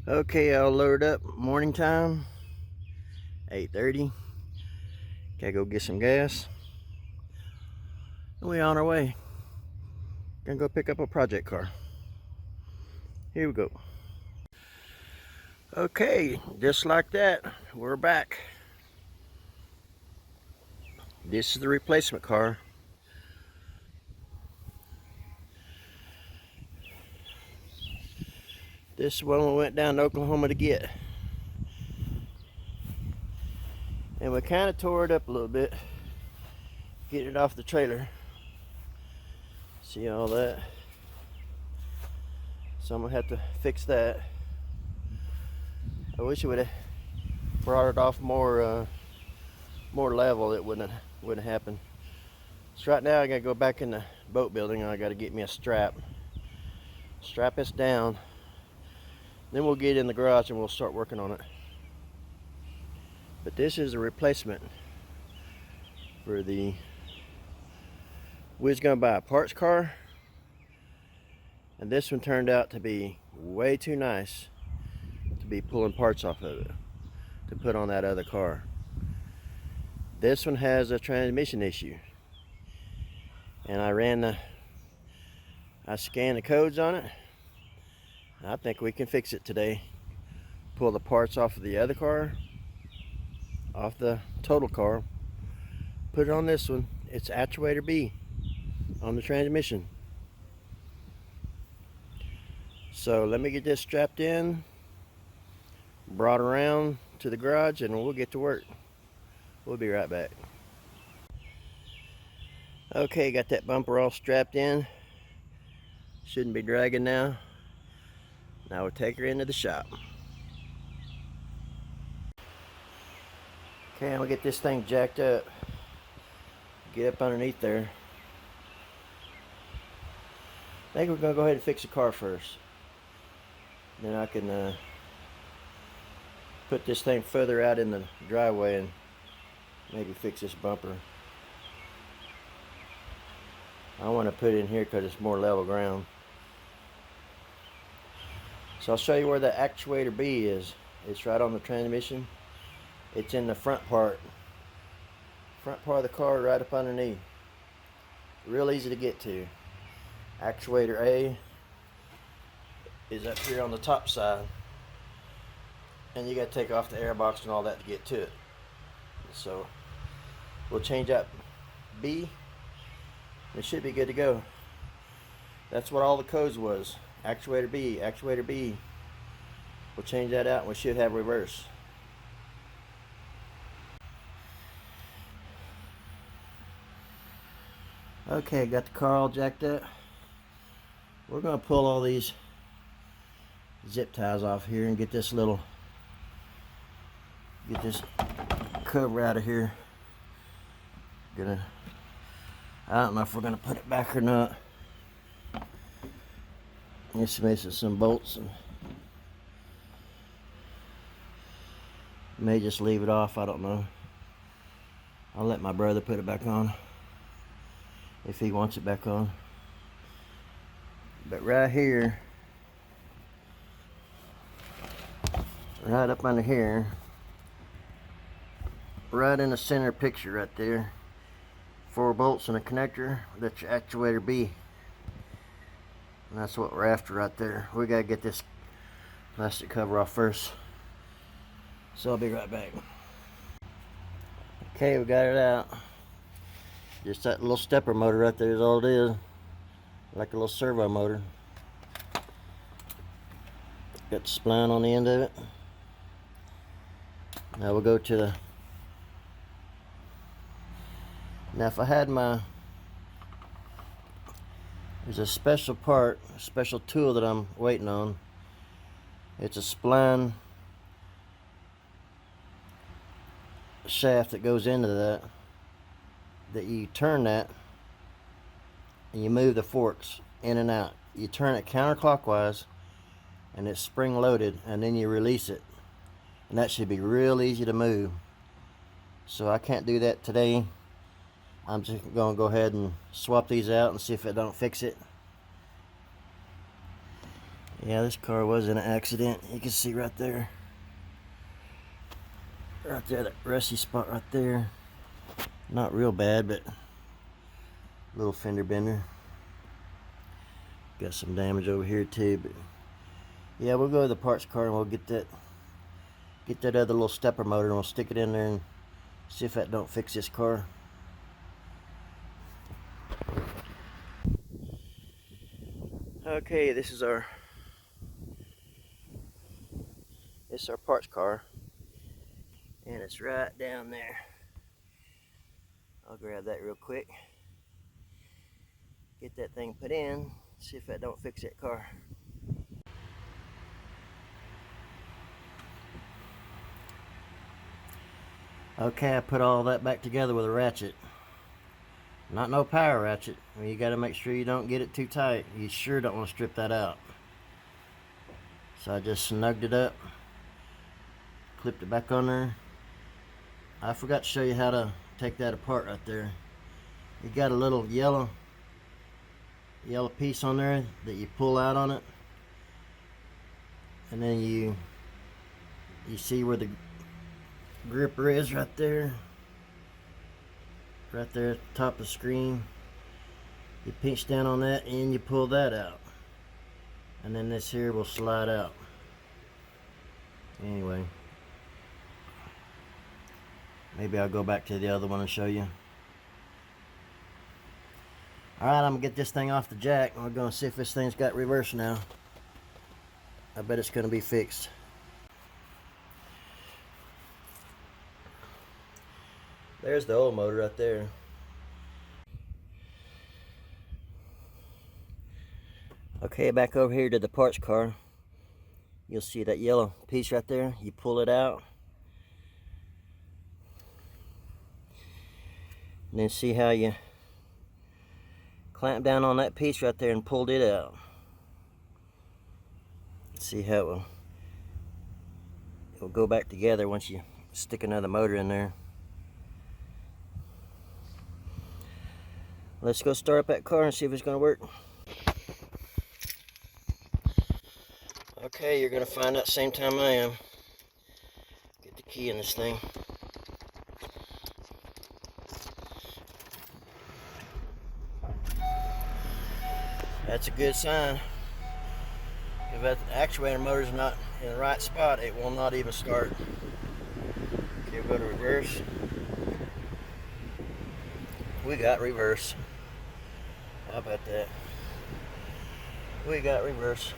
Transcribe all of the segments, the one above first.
Okay, I'll load up. Morning time, 8:30. Gotta go get some gas. And we on our way. Gonna go pick up a project car. Here we go. Okay, just like that, we're back. This is the replacement car. This is one we went down to Oklahoma to get. And we kind of tore it up a little bit. Get it off the trailer. See all that? So I'm gonna have to fix that. I wish it would have brought it off more level. It wouldn't have happened. So right now I gotta go back in the boat building and I gotta get me a strap. Strap this down. Then we'll get in the garage and we'll start working on it. But this is a replacement for the, we was gonna buy a parts car, and this one turned out to be way too nice to be pulling parts off of it to put on that other car. This one has a transmission issue, and I scanned the codes on it. I think we can fix it today. Pull the parts off of the other car, off the total car, put it on this one. It's actuator B on the transmission. So let me get this strapped in, brought around to the garage, and we'll get to work. We'll be right back. Okay, got that bumper all strapped in. Shouldn't be dragging now. Now we'll take her into the shop. Okay, I'm gonna get this thing jacked up. Get up underneath there. I think we're gonna go ahead and fix the car first. Then I can put this thing further out in the driveway and maybe fix this bumper. I want to put it in here because it's more level ground. So I'll show you where the actuator B is. It's right on the transmission. It's in the front part of the car, right up underneath. Real easy to get to. Actuator A is up here on the top side, and you got to take off the air box and all that to get to it. So we'll change up B. It should be good to go. That's what all the codes was. Actuator B, actuator B. We'll change that out and we should have reverse. Okay, got the car all jacked up. We're gonna pull all these zip ties off here and get this cover out of here. I don't know if we're gonna put it back or not. Just missing some bolts, and may just leave it off. I don't know. I'll let my brother put it back on if he wants it back on. But right here, right up under here, right in the center picture right there, 4 bolts and a connector. That's your actuator B. And that's what we're after right there. We gotta get this plastic cover off first. So I'll be right back. Okay, we got it out. Just that little stepper motor right there is all it is. Like a little servo motor. Got the spline on the end of it. Now we'll go to the... Now if I had there's a special part, a special tool that I'm waiting on. It's a spline shaft that goes into that you turn that and you move the forks in and out. You turn it counterclockwise and it's spring loaded, and then you release it, and that should be real easy to move. So I can't do that today. I'm just gonna go ahead and swap these out and see if it don't fix it. Yeah, this car was in an accident. You can see right there. Right there, that rusty spot right there. Not real bad, but a little fender bender. Got some damage over here too, but yeah, we'll go to the parts car and we'll get that other little stepper motor and we'll stick it in there and see if that don't fix this car. Okay, this is our parts car, and it's right down there. I'll grab that real quick, get that thing put in, see if that don't fix that car. Okay, I put all that back together with a ratchet. Not no power ratchet. I mean, you got to make sure you don't get it too tight. You sure don't want to strip that out. So I just snugged it up, clipped it back on there. I forgot to show you how to take that apart right there. You got a little yellow piece on there that you pull out on it, and then you see where the gripper is right there at the top of the screen. You pinch down on that and you pull that out, and then this here will slide out. Anyway, maybe I'll go back to the other one and show you. Alright, I'm gonna get this thing off the jack and we're gonna see if this thing's got reverse now. I bet it's gonna be fixed. There's the old motor right there. Okay, back over here to the parts car. You'll see that yellow piece right there. You pull it out. And then see how you clamp down on that piece right there and pulled it out. See how it will go back together once you stick another motor in there. Let's go start up that car and see if it's going to work. Okay, you're going to find out same time I am. Get the key in this thing. That's a good sign. If that actuator motor is not in the right spot, it will not even start. Okay, we'll go to reverse. We got reverse. How about that? We got reverse.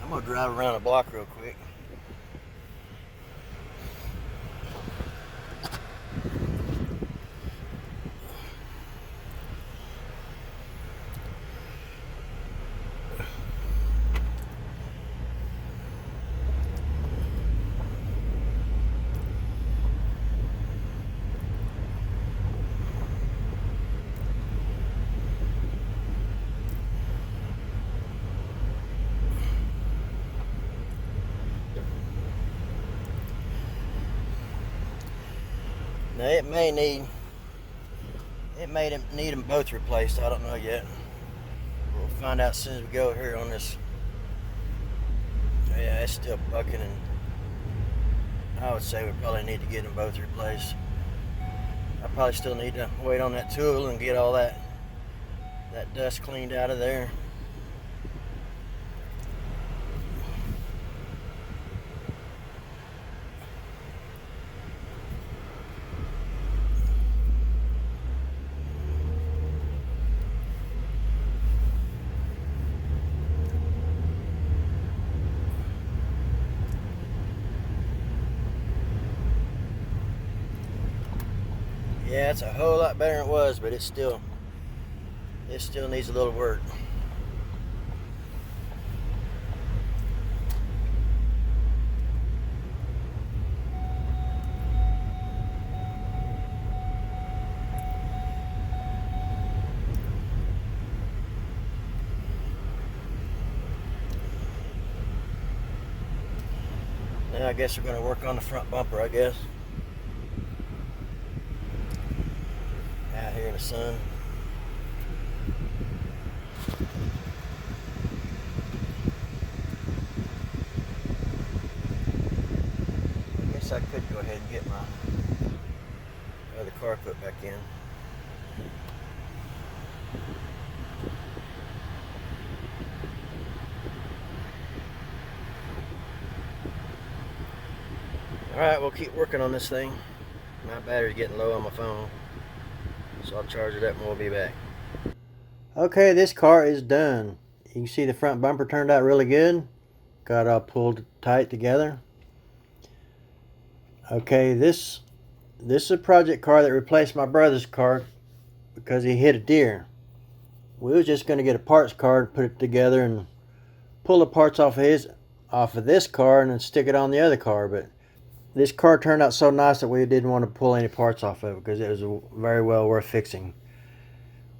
I'm gonna drive around the block real quick. Now it may need them both replaced. I don't know yet. We'll find out as soon as we go here on this. Yeah, it's still bucking, and I would say we probably need to get them both replaced. I probably still need to wait on that tool and get all that dust cleaned out of there. Yeah, it's a whole lot better than it was, but it still needs a little work. Now I guess we're going to work on the front bumper, I guess. Out here in the sun. I could go ahead and get my other car put back in. Alright, we'll keep working on this thing. My battery's getting low on my phone, so I'll charge it up and we'll be back. Okay, this car is done. You can see the front bumper turned out really good. Got all pulled tight together. Okay, this is a project car that replaced my brother's car because he hit a deer. We was just going to get a parts card, put it together, and pull the parts off of this car and then stick it on the other car. But this car turned out so nice that we didn't want to pull any parts off of it because it was very well worth fixing.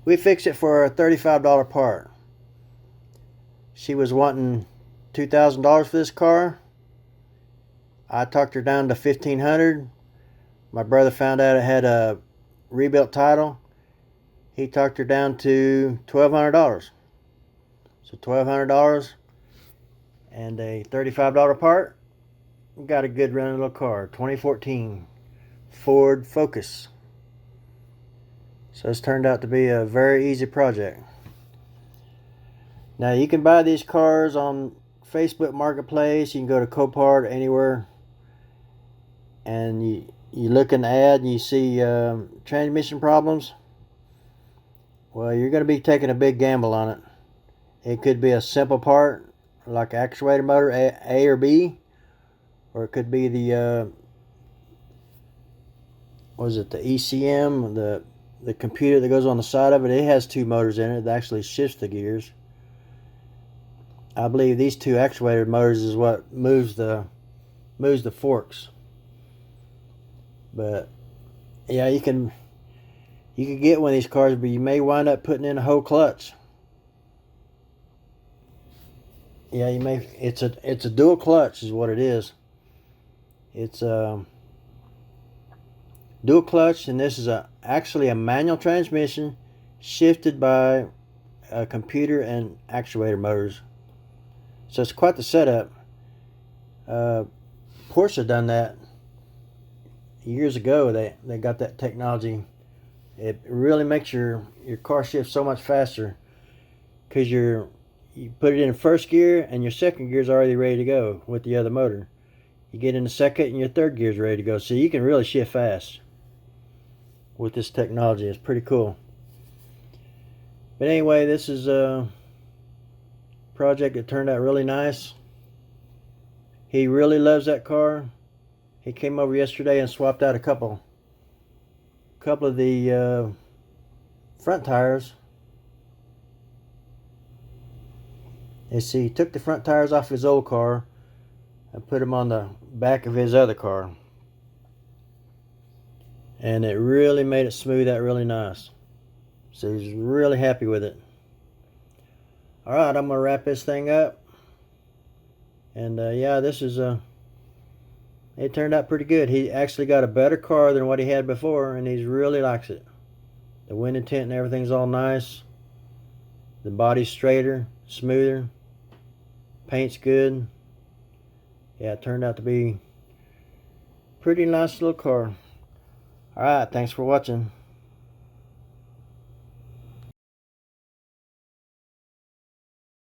We fixed it for a $35 part. She was wanting $2,000 for this car. I talked her down to $1,500. My brother found out it had a rebuilt title. He talked her down to $1,200. So $1,200 and a $35 part. We got a good running little car. 2014 Ford Focus. So it's turned out to be a very easy project. Now you can buy these cars on Facebook Marketplace. You can go to Copart, anywhere, and you look in the ad and you see transmission problems. Well, you're going to be taking a big gamble on it. It could be a simple part like actuator motor A or B, or it could be the the ECM, the computer that goes on the side of it. It has two motors in it that actually shifts the gears. I believe these two actuator motors is what moves the forks. But yeah, you can get one of these cars, but you may wind up putting in a whole clutch. Yeah, you may. It's a dual clutch is what it is. It's a dual clutch, and this is actually a manual transmission shifted by a computer and actuator motors. So it's quite the setup. Porsche done that years ago. They got that technology. It really makes your car shift so much faster because you put it in first gear and your second gear is already ready to go with the other motor. You get in the second and your third gear is ready to go. So you can really shift fast with this technology. It's pretty cool. But anyway, this is a project that turned out really nice. He really loves that car. He came over yesterday and swapped out a couple of the front tires. You see, he took the front tires off his old car and put them on the back of his other car, and it really made it smooth out really nice. So he's really happy with it. Alright, I'm going to wrap this thing up. And yeah, this is it turned out pretty good. He actually got a better car than what he had before, and he really likes it. The window tint and everything's all nice. The body's straighter, smoother. Paint's good. Yeah, it turned out to be a pretty nice little car. Alright, thanks for watching.